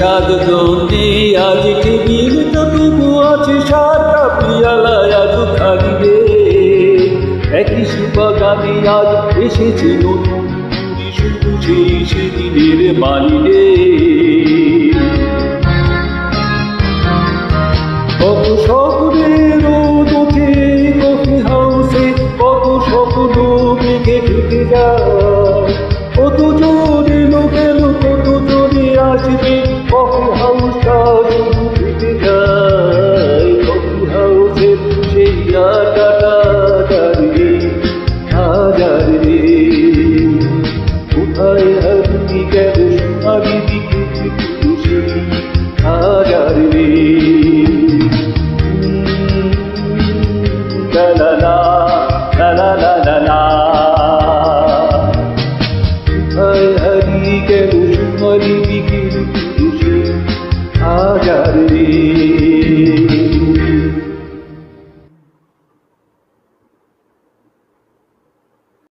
সাতজনে আজ টেবিল তবু আছে সাতটা পিয়ালায় আজ খালি রে। একই সুবাগানে আজ এসেছে নতুন কুড়ি, শুধু সেই সেদিনের বাড়ি রে। কত স্বপ্নের রোদ ওঠে কফি হাউসে, কত স্বপ্ন মেঘে ঢুকে যায়। কত জোরে লোক এলো, কত জোরে আসবে, কফি হাউসটা শুধু ঢুকে যায়। কফি হাউসের সেই আড্ডাটা হাজারে হাজারে, কোথায় হারিয়ে গেল সোনালি দিকে সেই হাজারে। La la la, la la la la la. কোথায় হারিয়ে গেল সোনালি দিকের পুরুষে হাজারে।